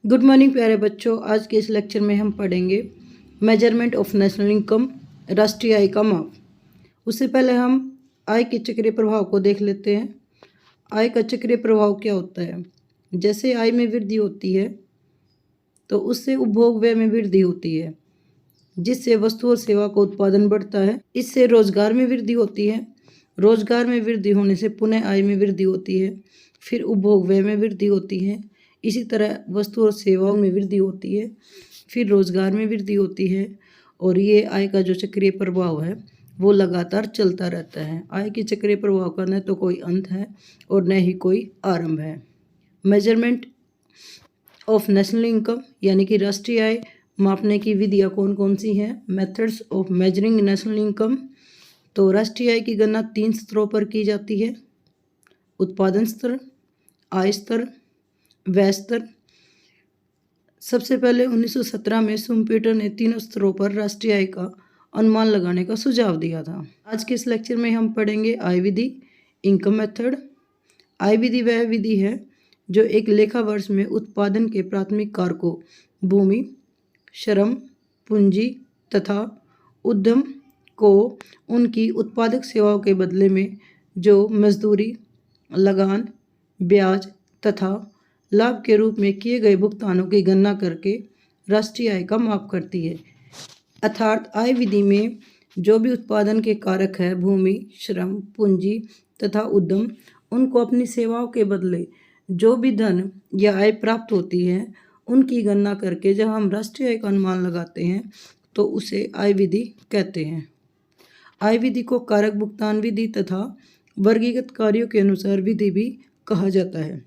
Good morning प्यारे बच्चों। आज के इस लेक्चर में हम पढ़ेंगे मेजरमेंट ऑफ नेशनल इनकम, राष्ट्रीय आय का माप। उससे पहले हम आय के चक्रीय प्रभाव को देख लेते हैं। आय का चक्रीय प्रभाव क्या होता है? जैसे आय में वृद्धि होती है तो उससे उपभोग व्यय में वृद्धि होती है, जिससे वस्तु और सेवा का उत्पादन बढ़ता है। इससे रोजगार में वृद्धि होती है। रोजगार में वृद्धि होने से पुनः आय में वृद्धि होती है, फिर उपभोग व्यय में वृद्धि होती है। इसी तरह वस्तु और सेवाओं में वृद्धि होती है, फिर रोजगार में वृद्धि होती है, और ये आय का जो चक्रीय प्रभाव है वो लगातार चलता रहता है। आय के चक्रीय प्रभाव का न तो कोई अंत है और न ही कोई आरंभ है। मेजरमेंट ऑफ नेशनल इनकम यानी कि राष्ट्रीय आय मापने की विधियाँ कौन कौन सी हैं? Methods of measuring national income. तो राष्ट्रीय आय की गणना 3 स्तरों पर की जाती है: उत्पादन स्तर, आय स्तर, व्यय स्तर। सबसे पहले 1917 में शुम्पेटर ने तीनों स्तरों पर राष्ट्रीय आय का अनुमान लगाने का सुझाव दिया था। आज के इस लेक्चर में हम पढ़ेंगे आय विधि, इनकम मेथड। आय विधि वह विधि है जो एक लेखा वर्ष में उत्पादन के प्राथमिक कारकों भूमि, श्रम, पूंजी तथा उद्यम को उनकी उत्पादक सेवाओं के बदले में जो मजदूरी, लगान, ब्याज तथा लाभ के रूप में किए गए भुगतानों की गणना करके राष्ट्रीय आय का माप करती है। अर्थात आय विधि में जो भी उत्पादन के कारक है, भूमि, श्रम, पूंजी तथा उद्यम, उनको अपनी सेवाओं के बदले जो भी धन या आय प्राप्त होती है उनकी गणना करके जब हम राष्ट्रीय आय का अनुमान लगाते हैं तो उसे आय विधि कहते हैं। आय विधि को कारक भुगतान विधि तथा वर्गीकृत कार्यों के अनुसार विधि भी कहा जाता है।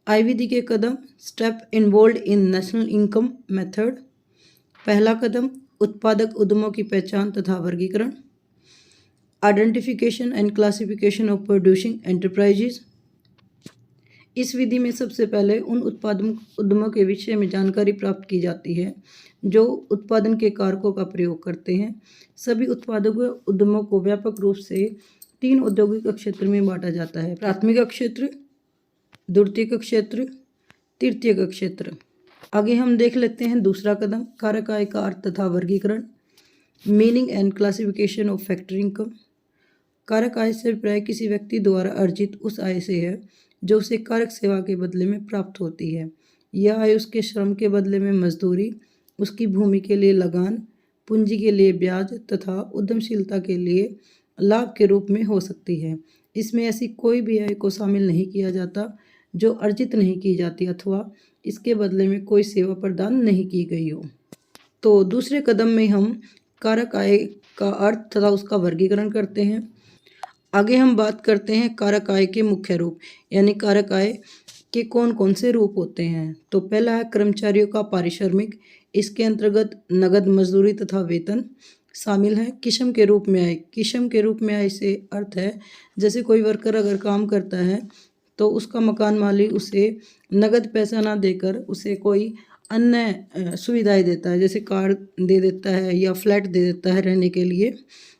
आय विधि के कदम, step involve in national income method. पहला कदम, उत्पादक उद्यमों की पहचान तथा वर्गीकरण। Identification and classification of producing enterprises. इस विधि में सबसे पहले उन उत्पादन उद्यमों के विषय में जानकारी प्राप्त की जाती है जो उत्पादन के कारकों का प्रयोग करते हैं। सभी उत्पादक उद्यमों को व्यापक रूप से 3 औद्योगिक क्षेत्र में बांटा जाता है: प्राथमिक क्षेत्र, द्वितीयक क्षेत्र, तृतीयक क्षेत्र। आगे हम देख लेते हैं दूसरा कदम, कारक आय का अर्थ तथा वर्गीकरण। Meaning and classification of factor income. कारक आय से प्राय किसी व्यक्ति द्वारा अर्जित उस आय से है जो उसे कारक सेवा के बदले में प्राप्त होती है। यह आय उसके श्रम के बदले में मजदूरी, उसकी भूमि के लिए लगान, पूंजी के लिए ब्याज तथा उद्यमशीलता के लिए लाभ के रूप में हो सकती है। इसमें ऐसी कोई भी आय को शामिल नहीं किया जाता जो अर्जित नहीं की जाती अथवा इसके बदले में कोई सेवा प्रदान नहीं की गई हो। तो दूसरे कदम में हम कारक आय का अर्थ तथा उसका वर्गीकरण करते हैं। आगे हम बात करते हैं कारक आय के मुख्य रूप, यानी कारक आय के कौन कौन से रूप होते हैं। तो पहला है कर्मचारियों का पारिश्रमिक। इसके अंतर्गत नगद मजदूरी तथा वेतन शामिल है। किस्म के रूप में आय, किस्म के रूप में आय से अर्थ है जैसे कोई वर्कर अगर काम करता है तो उसका मकान मालिक उसे नगद पैसा ना देकर उसे कोई अन्य सुविधाएं देता है, जैसे कार दे देता है या फ्लैट दे देता है रहने के लिए,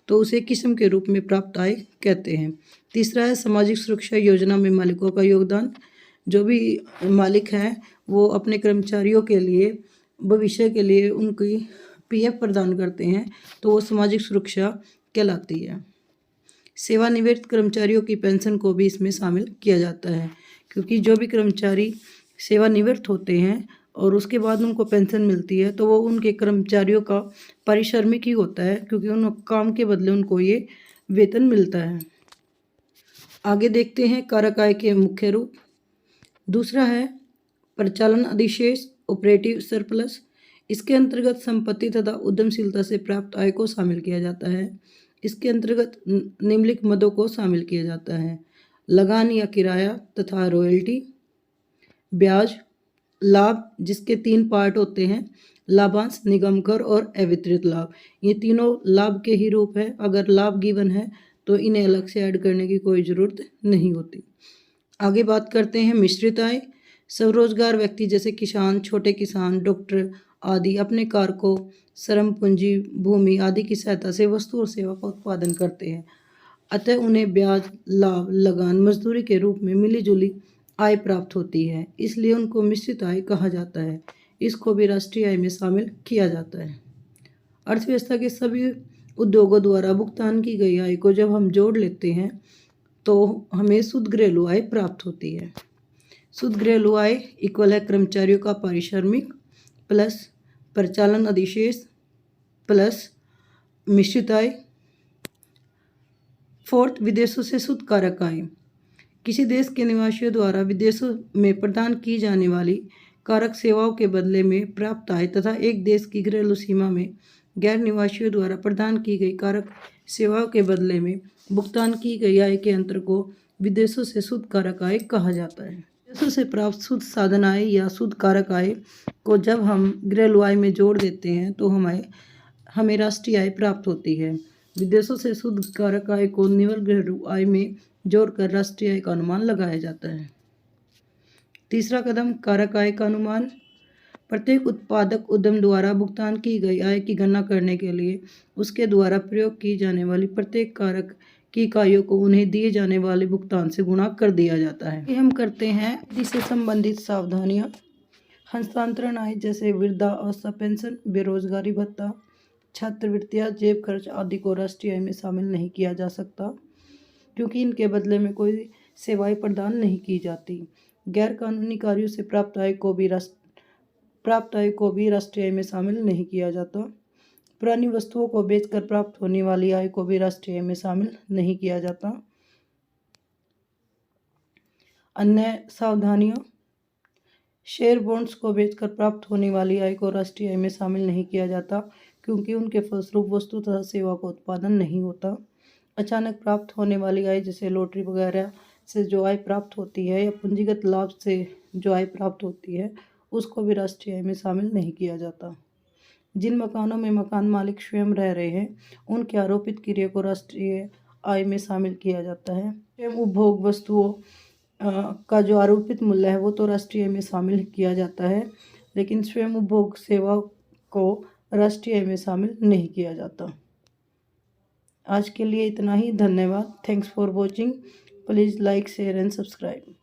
तो उसे किस्म के रूप में प्राप्त आय कहते हैं। तीसरा है सामाजिक सुरक्षा योजना में मालिकों का योगदान। जो भी मालिक हैं वो अपने कर्मचारियों के लिए भविष्य के लिए उनकी पीएफ प्रदान करते हैं तो वो सामाजिक सुरक्षा कहलाती है। सेवानिवृत्त कर्मचारियों की पेंशन को भी इसमें शामिल किया जाता है, क्योंकि जो भी कर्मचारी सेवानिवृत्त होते हैं और उसके बाद उनको पेंशन मिलती है तो वो उनके कर्मचारियों का पारिश्रमिक ही होता है, क्योंकि उन काम के बदले उनको ये वेतन मिलता है। आगे देखते हैं कारक आय के मुख्य रूप। दूसरा है परिचालन अधिशेष, ऑपरेटिव सरप्लस। इसके अंतर्गत संपत्ति तथा उद्यमशीलता से प्राप्त आय को शामिल किया जाता है। इसके अंतर्गत निम्नलिखित मदों को शामिल किया जाता है: लगान या किराया तथा रॉयल्टी, ब्याज, लाभ जिसके 3 पार्ट होते हैं: लाभांश, निगम कर और अवितरित लाभ। ये तीनों लाभ के ही रूप है। अगर लाभ गिवन है तो इन्हें अलग से ऐड करने की कोई ज़रूरत नहीं होती। आगे बात करते हैं मिश्रित आय। स्वरोजगार व्यक्ति जैसे किसान, छोटे किसान, डॉक्टर आदि अपने कारकों, श्रम, पूंजी, भूमि आदि की सहायता से वस्तु और सेवा का उत्पादन करते हैं, अतः उन्हें ब्याज, लाभ, लगान, मजदूरी के रूप में मिली जुली आय प्राप्त होती है, इसलिए उनको मिश्रित आय कहा जाता है। इसको भी राष्ट्रीय आय में शामिल किया जाता है। अर्थव्यवस्था के सभी उद्योगों द्वारा भुगतान की गई आय को जब हम जोड़ लेते हैं तो हमें शुद्ध घरेलू आय प्राप्त होती है। शुद्ध घरेलू आय इक्वल है कर्मचारियों का पारिश्रमिक प्लस परिचालन अधिशेष प्लस मिश्रित आय। फोर्थ, विदेशों से शुद्ध कारक आय। किसी देश के निवासियों द्वारा विदेशों में प्रदान की जाने वाली कारक सेवाओं के बदले में प्राप्त आय तथा एक देश की घरेलू सीमा में गैर निवासियों द्वारा प्रदान की गई कारक सेवाओं के बदले में भुगतान की गई आय के अंतर को विदेशों से शुद्ध कारक आय कहा जाता है। विदेशों से प्राप्त शुद्ध साधन आय या शुद्ध कारक आय को जब हम घरेलू आय में जोड़ देते हैं तो हमें राष्ट्रीय आय प्राप्त होती है। विदेशों से शुद्ध कारक आय को निव्वल घरेलू आय में जोड़कर राष्ट्रीय आय का अनुमान लगाया जाता है। तीसरा कदम, कारक आय का अनुमान। प्रत्येक उत्पादक उद्यम द्वारा भुगतान की गई आय की गणना करने के लिए उसके द्वारा प्रयोग की जाने वाली प्रत्येक कारक की इकाइयों को उन्हें दिए जाने वाले भुगतान से गुणा कर दिया जाता है। ये हम करते हैं इससे संबंधित सावधानियां। हस्तांतरण आय जैसे वृद्धावस्था पेंशन, बेरोजगारी भत्ता, छात्रवृत्तियां, जेब खर्च आदि को राष्ट्रीय आय में शामिल नहीं किया जा सकता, क्योंकि इनके बदले में कोई सेवाएं प्रदान नहीं की जाती। गैर कानूनी कार्यों से प्राप्त आय को भी राष्ट्रीय आय में शामिल नहीं किया जाता। पुरानी वस्तुओं को बेचकर प्राप्त होने वाली आय को भी राष्ट्रीय आय में शामिल नहीं किया जाता। अन्य सावधानियां, शेयर बॉन्ड्स को बेचकर प्राप्त होने वाली आय को राष्ट्रीय आय में शामिल नहीं किया जाता, क्योंकि उनके फलस्वरूप वस्तु तथा सेवा का उत्पादन नहीं होता। अचानक प्राप्त होने वाली आय जैसे लॉटरी वगैरह से जो आय प्राप्त होती है या पूंजीगत लाभ से जो आय प्राप्त होती है उसको भी राष्ट्रीय आय में शामिल नहीं किया जाता। जिन मकानों में मकान मालिक स्वयं रह रहे हैं उनके आरोपित क्रिया को राष्ट्रीय आय में शामिल किया जाता है। स्वयं उपभोग वस्तुओं का जो आरोपित मूल्य है वो तो राष्ट्रीय आय में शामिल किया जाता है, लेकिन स्वयं उपभोग सेवा को राष्ट्रीय आय में शामिल नहीं किया जाता। आज के लिए इतना ही। धन्यवाद। Thanks for watching. Please like, share and subscribe.